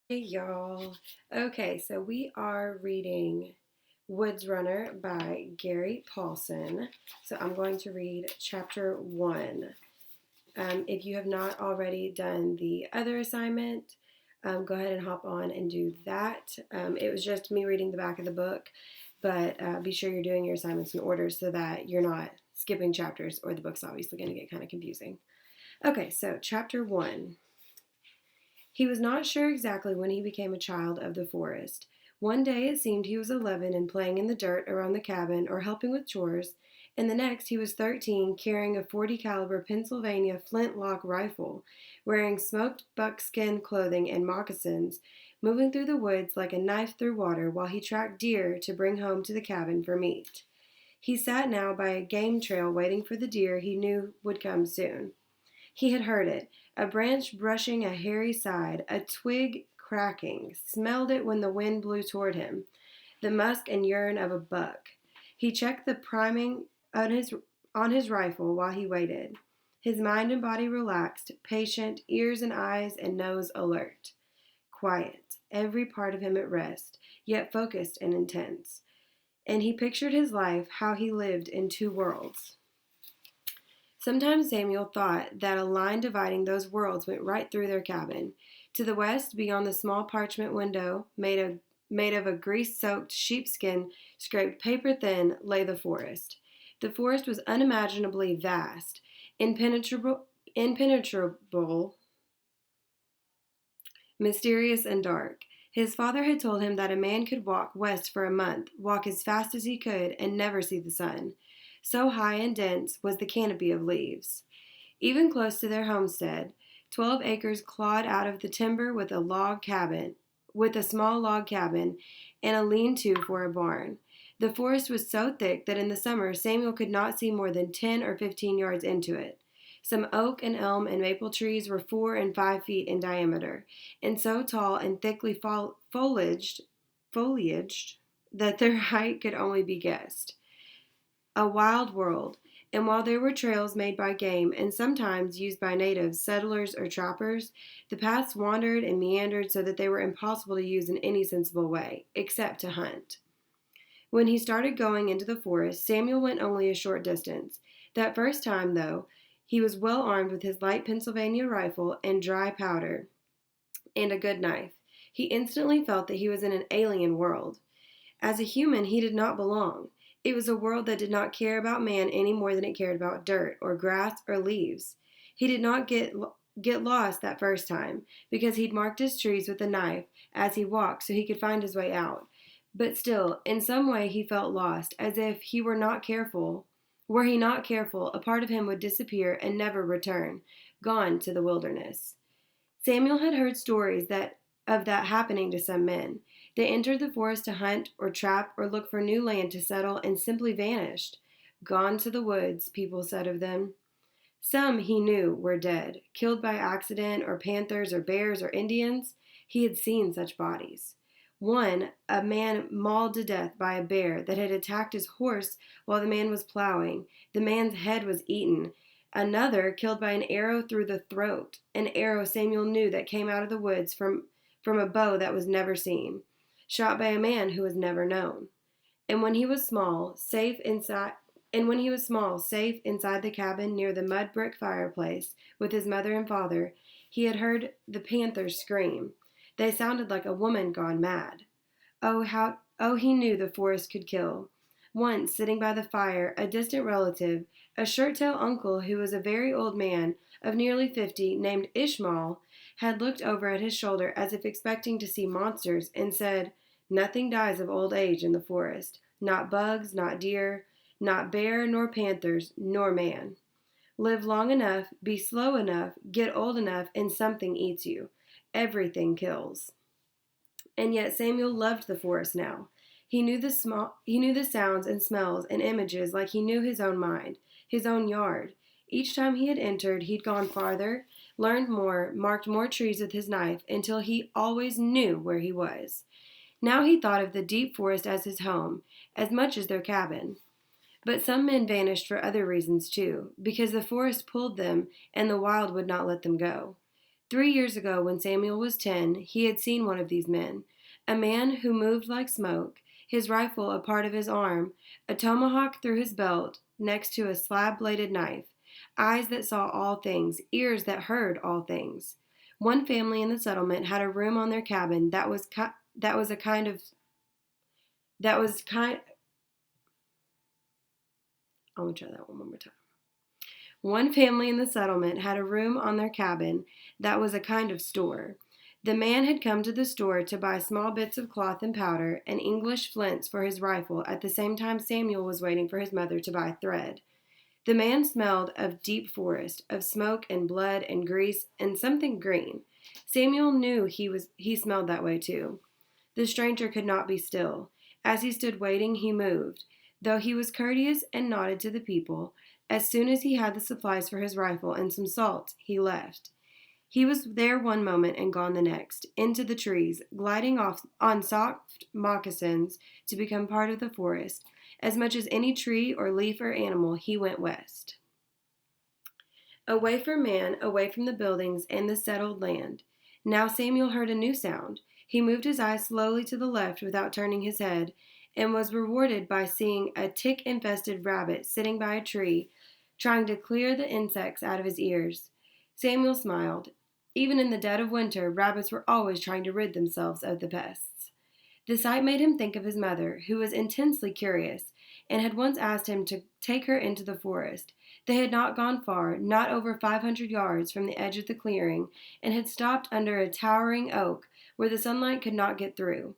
Hey y'all. Okay, so we are reading Woods Runner by Gary Paulson. So I'm going to read chapter 1. If you have not already done the other assignment, go ahead and hop on and do that. It was just me reading the back of the book, but be sure you're doing your assignments in order so that you're not skipping chapters, or the book's obviously going to get kind of confusing. Okay, so chapter 1. He was not sure exactly when he became a child of the forest. One day it seemed he was 11 and playing in the dirt around the cabin or helping with chores, and the next he was 13 carrying a 40 caliber Pennsylvania flintlock rifle, wearing smoked buckskin clothing and moccasins, moving through the woods like a knife through water while he tracked deer to bring home to the cabin for meat. He sat now by a game trail waiting for the deer he knew would come soon. He had heard it, a branch brushing a hairy side, a twig cracking, smelled it when the wind blew toward him, the musk and urine of a buck. He checked the priming on his rifle while he waited. His mind and body relaxed, patient, ears and eyes and nose alert. Quiet, every part of him at rest, yet focused and intense. And he pictured his life, how he lived in two worlds. Sometimes Samuel thought that a line dividing those worlds went right through their cabin. To the west, beyond the small parchment window made of a grease-soaked sheepskin scraped paper thin, lay the forest. The forest was unimaginably vast, impenetrable, mysterious, and dark. His father had told him that a man could walk west for a month, walk as fast as he could, and never see the sun. So high and dense was the canopy of leaves. Even close to their homestead, 12 acres clawed out of the timber with a small log cabin and a lean-to for a barn. The forest was so thick that in the summer Samuel could not see more than 10 or 15 yards into it. Some oak and elm and maple trees were 4 and 5 feet in diameter, and so tall and thickly foliaged that their height could only be guessed. A wild world, and while there were trails made by game and sometimes used by natives, settlers, or trappers, the paths wandered and meandered so that they were impossible to use in any sensible way, except to hunt. When he started going into the forest, Samuel went only a short distance. That first time, though, he was well armed with his light Pennsylvania rifle and dry powder and a good knife. He instantly felt that he was in an alien world. As a human, he did not belong. It was a world that did not care about man any more than it cared about dirt or grass or leaves. He did not get lost that first time because he'd marked his trees with a knife as he walked so he could find his way out. But still, in some way he felt lost, as if he were not careful. Were he not careful, a part of him would disappear and never return, gone to the wilderness. Samuel had heard stories of that happening to some men. They entered the forest to hunt or trap or look for new land to settle and simply vanished. Gone to the woods, people said of them. Some, he knew, were dead, killed by accident or panthers or bears or Indians. He had seen such bodies. One, a man mauled to death by a bear that had attacked his horse while the man was plowing. The man's head was eaten. Another, killed by an arrow through the throat, an arrow Samuel knew that came out of the woods from a bow that was never seen, shot by a man who was never known. And when he was small, safe inside the cabin near the mud brick fireplace with his mother and father, he had heard the panthers scream. They sounded like a woman gone mad. He knew the forest could kill. Once, sitting by the fire, a distant relative, a shirt-tail uncle who was a very old man of nearly 50, named Ishmael, had looked over at his shoulder as if expecting to see monsters and said, "Nothing dies of old age in the forest. Not bugs, not deer, not bear, nor panthers, nor man. Live long enough, be slow enough, get old enough, and something eats you. Everything kills." And yet Samuel loved the forest now. He knew the sounds and smells and images like he knew his own mind, his own yard. Each time he had entered, he'd gone farther, learned more, marked more trees with his knife until he always knew where he was. Now he thought of the deep forest as his home, as much as their cabin. But some men vanished for other reasons too, because the forest pulled them and the wild would not let them go. 3 years ago, when Samuel was 10, he had seen one of these men, a man who moved like smoke, his rifle a part of his arm, a tomahawk through his belt, next to a slab-bladed knife, eyes that saw all things, ears that heard all things. One family in the settlement had a room on their cabin that was a kind of that was kind. I'm gonna try that one more time. One family in the settlement had a room on their cabin that was a kind of store. The man had come to the store to buy small bits of cloth and powder and English flints for his rifle at the same time Samuel was waiting for his mother to buy thread. The man smelled of deep forest, of smoke and blood and grease and something green. Samuel knew he smelled that way too. The stranger could not be still. As he stood waiting, he moved. Though he was courteous and nodded to the people, as soon as he had the supplies for his rifle and some salt, he left. He was there one moment and gone the next, into the trees, gliding off on soft moccasins to become part of the forest. As much as any tree or leaf or animal, he went west. Away from man, away from the buildings and the settled land. Now Samuel heard a new sound. He moved his eyes slowly to the left without turning his head, and was rewarded by seeing a tick-infested rabbit sitting by a tree, trying to clear the insects out of his ears. Samuel smiled. Even in the dead of winter, rabbits were always trying to rid themselves of the pests. The sight made him think of his mother, who was intensely curious, and had once asked him to take her into the forest. They had not gone far, not over 500 yards from the edge of the clearing, and had stopped under a towering oak where the sunlight could not get through.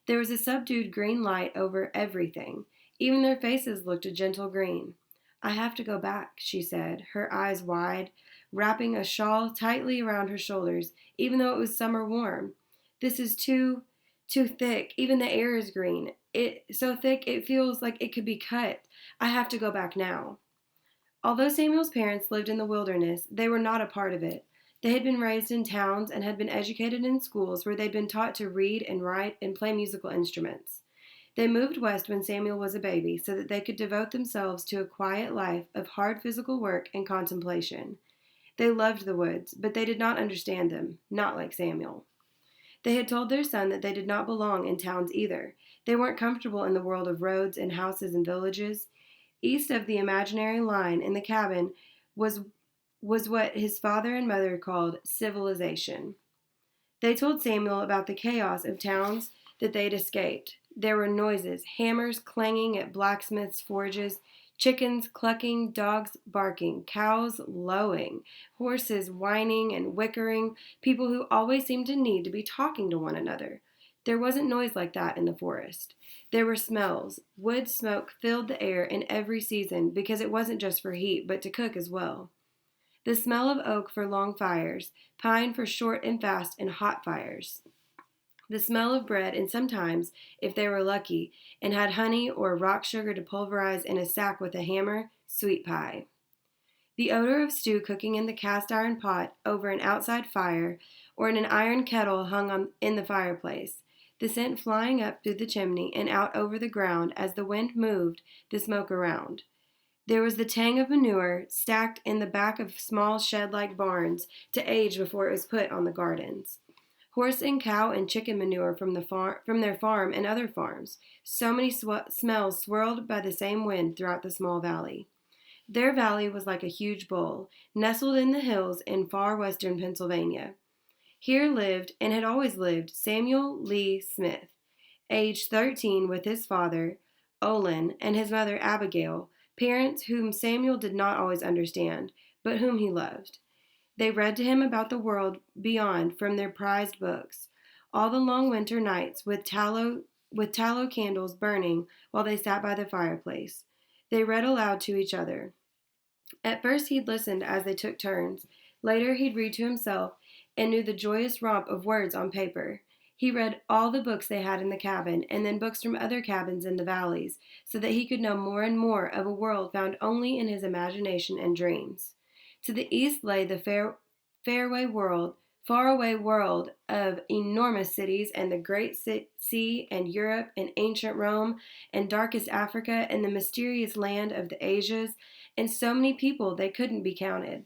There was a subdued green light over everything. Even their faces looked a gentle green. "I have to go back," she said, her eyes wide, wrapping a shawl tightly around her shoulders, even though it was summer warm. "This is too thick. Even the air is green. It's so thick it feels like it could be cut. I have to go back now." Although Samuel's parents lived in the wilderness, they were not a part of it. They had been raised in towns and had been educated in schools where they'd been taught to read and write and play musical instruments. They moved west when Samuel was a baby so that they could devote themselves to a quiet life of hard physical work and contemplation. They loved the woods, but they did not understand them, not like Samuel. They had told their son that they did not belong in towns either. They weren't comfortable in the world of roads and houses and villages. East of the imaginary line in the cabin was what his father and mother called civilization. They told Samuel about the chaos of towns that they'd escaped. There were noises, hammers clanging at blacksmiths' forges, chickens clucking, dogs barking, cows lowing, horses whining and whickering, people who always seemed to need to be talking to one another. There wasn't noise like that in the forest. There were smells. Wood smoke filled the air in every season because it wasn't just for heat, but to cook as well. The smell of oak for long fires, pine for short and fast and hot fires. The smell of bread, and sometimes, if they were lucky, and had honey or rock sugar to pulverize in a sack with a hammer, sweet pie. The odor of stew cooking in the cast iron pot over an outside fire, or in an iron kettle hung in the fireplace. The scent flying up through the chimney and out over the ground as the wind moved the smoke around. There was the tang of manure stacked in the back of small shed-like barns to age before it was put on the gardens. Horse and cow and chicken manure from their farm and other farms. So many smells swirled by the same wind throughout the small valley. Their valley was like a huge bowl, nestled in the hills in far western Pennsylvania. Here lived, and had always lived, Samuel Lee Smith, aged 13 with his father, Olin, and his mother Abigail, parents whom Samuel did not always understand, but whom he loved. They read to him about the world beyond from their prized books, all the long winter nights with tallow candles burning while they sat by the fireplace. They read aloud to each other. At first he'd listened as they took turns. Later he'd read to himself and knew the joyous romp of words on paper. He read all the books they had in the cabin, and then books from other cabins in the valleys, so that he could know more and more of a world found only in his imagination and dreams. To the east lay the faraway world of enormous cities and the great sea and Europe and ancient Rome and darkest Africa and the mysterious land of the Asias and so many people they couldn't be counted.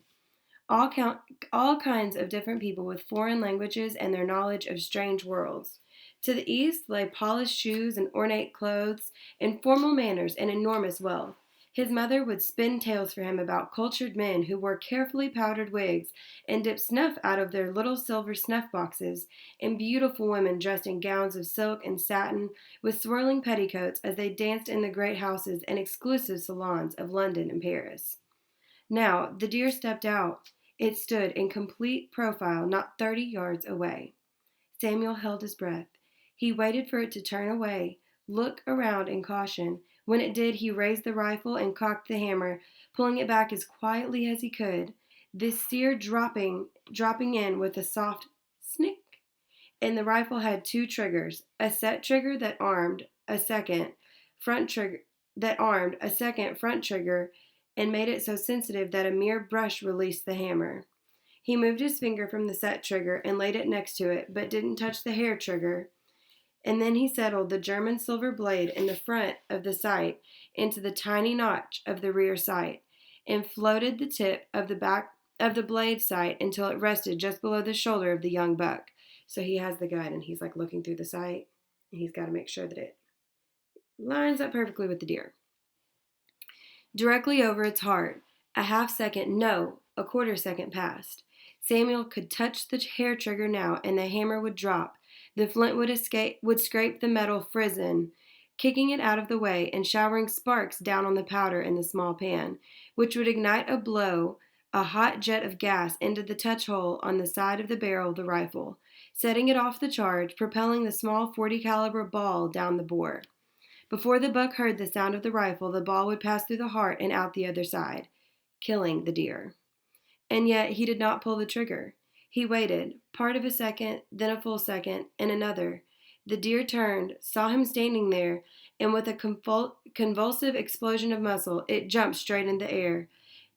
all, count, all kinds of different people with foreign languages and their knowledge of strange worlds. To the east lay polished shoes and ornate clothes, and formal manners and enormous wealth. His mother would spin tales for him about cultured men who wore carefully powdered wigs and dipped snuff out of their little silver snuff boxes, and beautiful women dressed in gowns of silk and satin with swirling petticoats as they danced in the great houses and exclusive salons of London and Paris. Now the deer stepped out. It stood in complete profile not 30 yards away. Samuel held his breath. He waited for it to turn away, look around in caution. When it did, he raised the rifle and cocked the hammer, pulling it back as quietly as he could, the steer dropping in with a soft snick. And the rifle had two triggers, a set trigger that armed a second front trigger and made it so sensitive that a mere brush released the hammer. He moved his finger from the set trigger and laid it next to it, but didn't touch the hair trigger. And then he settled the German silver blade in the front of the sight into the tiny notch of the rear sight, and floated the tip of the back of the blade sight until it rested just below the shoulder of the young buck. So he has the gun and he's like looking through the sight, and he's got to make sure that it lines up perfectly with the deer. Directly over its heart, a half second, no, a quarter second passed. Samuel could touch the hair trigger now, and the hammer would drop. The flint would scrape the metal frizzen, kicking it out of the way and showering sparks down on the powder in the small pan, which would ignite a hot jet of gas into the touch hole on the side of the barrel of the rifle, setting it off the charge, propelling the small .40 caliber ball down the bore. Before the buck heard the sound of the rifle, the ball would pass through the heart and out the other side, killing the deer. And yet he did not pull the trigger. He waited, part of a second, then a full second, and another. The deer turned, saw him standing there, and with a convulsive explosion of muscle, it jumped straight in the air.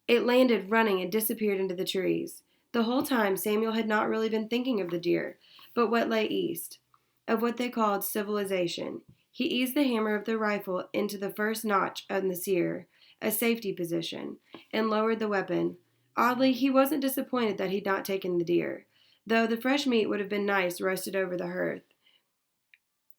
It landed running and disappeared into the trees. The whole time Samuel had not really been thinking of the deer, but what lay east, of what they called civilization. He eased the hammer of the rifle into the first notch on the sear, a safety position, and lowered the weapon. Oddly, he wasn't disappointed that he'd not taken the deer, though the fresh meat would have been nice roasted over the hearth.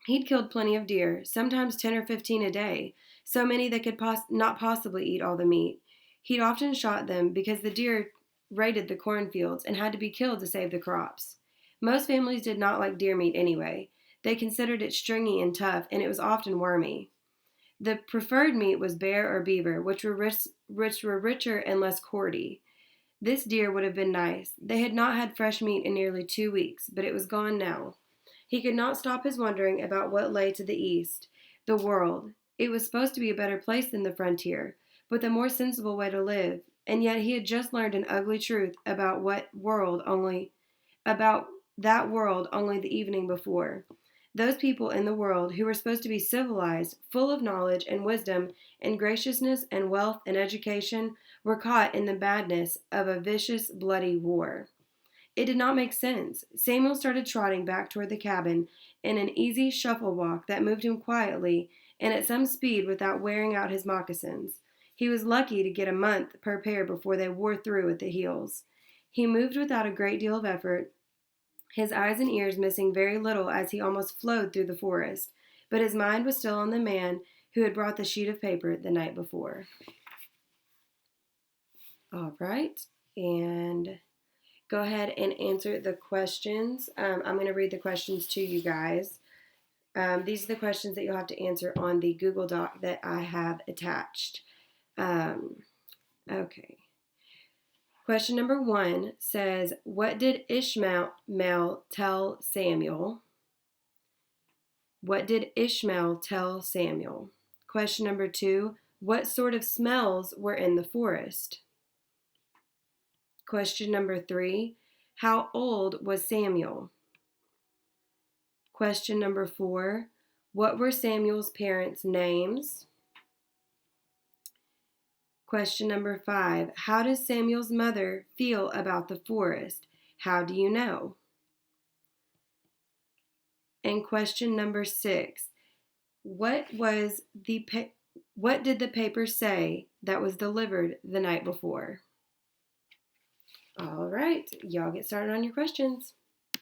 He'd killed plenty of deer, sometimes 10 or 15 a day, so many they could not possibly eat all the meat. He'd often shot them because the deer raided the cornfields and had to be killed to save the crops. Most families did not like deer meat anyway. They considered it stringy and tough, and it was often wormy. The preferred meat was bear or beaver, which were richer and less cordy. This deer would have been nice. They had not had fresh meat in nearly 2 weeks, but it was gone now. He could not stop his wondering about what lay to the east. The world. It was supposed to be a better place than the frontier, but a more sensible way to live. And yet he had just learned an ugly truth about that world only the evening before. Those people in the world who were supposed to be civilized, full of knowledge and wisdom and graciousness and wealth and education, were caught in the madness of a vicious, bloody war. It did not make sense. Samuel started trotting back toward the cabin in an easy shuffle walk that moved him quietly and at some speed without wearing out his moccasins. He was lucky to get a month per pair before they wore through at the heels. He moved without a great deal of effort, his eyes and ears missing very little as he almost flowed through the forest, but his mind was still on the man who had brought the sheet of paper the night before. All right, and go ahead and answer the questions. I'm going to read the questions to you guys. These are the questions that you'll have to answer on the Google Doc that I have attached. Okay. Question number 1 says, what did Ishmael tell Samuel? What did Ishmael tell Samuel? Question number 2, what sort of smells were in the forest? Question number 3, how old was Samuel? Question number 4, what were Samuel's parents' names? Question number 5, how does Samuel's mother feel about the forest? How do you know? And question number 6, what did the paper say that was delivered the night before? All right, y'all get started on your questions.